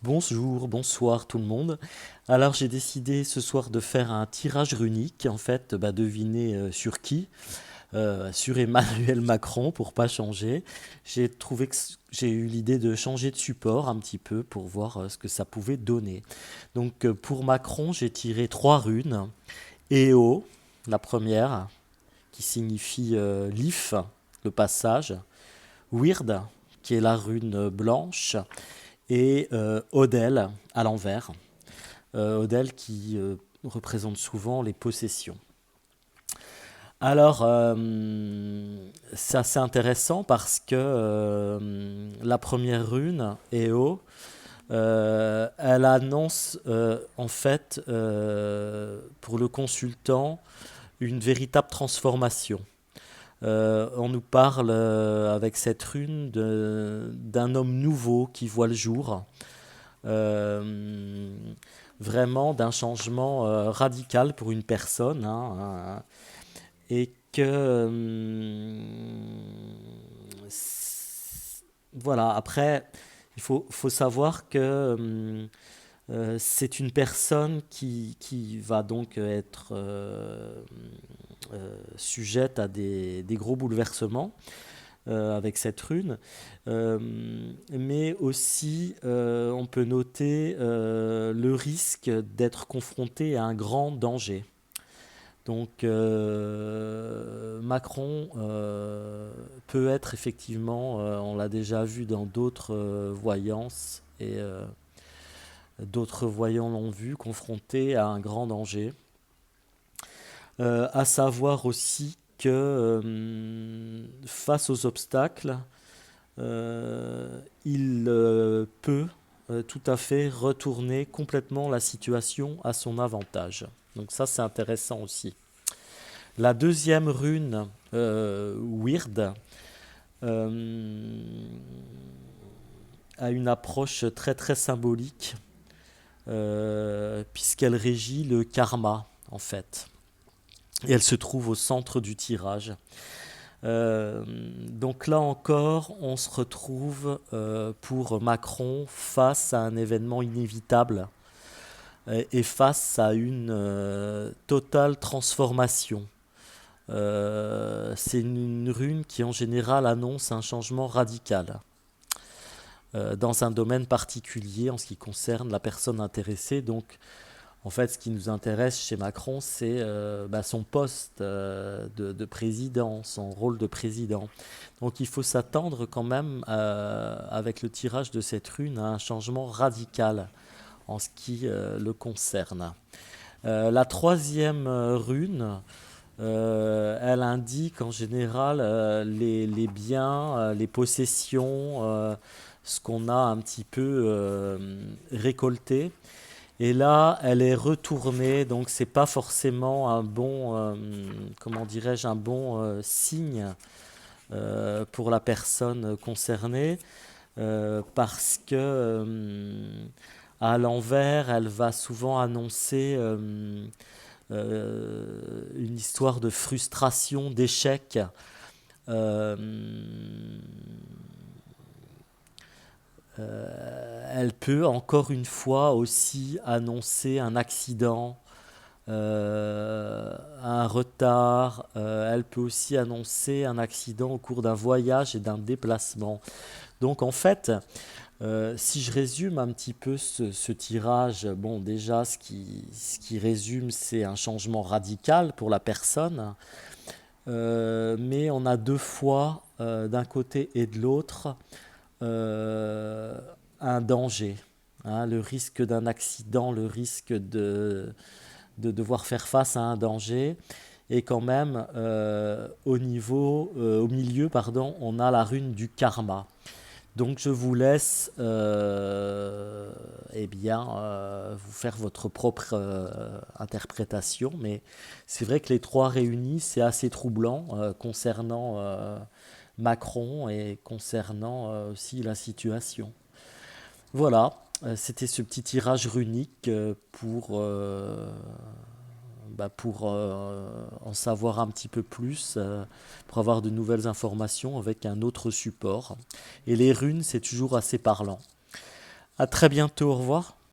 Bonjour, bonsoir tout le monde. Alors j'ai décidé ce soir de faire un tirage runique, en fait, devinez sur qui? Sur Emmanuel Macron pour pas changer. J'ai eu l'idée de changer de support un petit peu pour voir ce que ça pouvait donner. Donc pour Macron, j'ai tiré trois runes. Eo, la première, qui signifie l'if, le passage. Weird, qui est la rune blanche. Et Odel à l'envers. Odel qui représente souvent les possessions. Alors, c'est assez intéressant parce que la première rune, Eo, elle annonce en fait pour le consultant une véritable transformation. On nous parle avec cette rune d'un homme nouveau qui voit le jour, euh, vraiment d'un changement radical pour une personne, hein, et que voilà, après il faut savoir que c'est une personne qui va donc être sujette à des gros bouleversements avec cette rune. Euh, mais aussi, on peut noter le risque d'être confronté à un grand danger. Donc, Macron peut être effectivement, on l'a déjà vu dans d'autres voyances et d'autres voyants l'ont vu, confronté à un grand danger. À savoir aussi que face aux obstacles, il peut tout à fait retourner complètement la situation à son avantage. Donc ça c'est intéressant aussi. La deuxième rune, Weird, euh, a une approche très très symbolique puisqu'elle régit le karma en fait. Et elle se trouve au centre du tirage. Donc là encore, on se retrouve pour Macron face à un événement inévitable et face à une totale transformation. C'est une rune qui en général annonce un changement radical dans un domaine particulier en ce qui concerne la personne intéressée. Donc en fait, ce qui nous intéresse chez Macron, c'est son poste de président, son rôle de président. Donc il faut s'attendre quand même, avec le tirage de cette rune, à un changement radical en ce qui le concerne. La troisième rune, elle indique en général les biens, les possessions, ce qu'on a un petit peu récolté. Et là, elle est retournée, donc c'est pas forcément un bon, comment dirais-je, un bon signe pour la personne concernée, parce que à l'envers, elle va souvent annoncer une histoire de frustration, d'échec. Euh, Elle peut encore une fois aussi annoncer un accident, un retard. Elle peut aussi annoncer un accident au cours d'un voyage et d'un déplacement. Donc en fait, si je résume un petit peu ce tirage, bon déjà ce qui résume c'est un changement radical pour la personne, mais on a deux fois d'un côté et de l'autre euh, un danger, hein, le risque d'un accident, le risque de devoir faire face à un danger. Et quand même, au milieu, pardon, on a la rune du karma. Donc je vous laisse vous faire votre propre interprétation, mais c'est vrai que les trois réunis, c'est assez troublant concernant Macron et concernant aussi la situation. Voilà, c'était ce petit tirage runique pour en savoir un petit peu plus, pour avoir de nouvelles informations avec un autre support. Et les runes, c'est toujours assez parlant. À très bientôt, au revoir.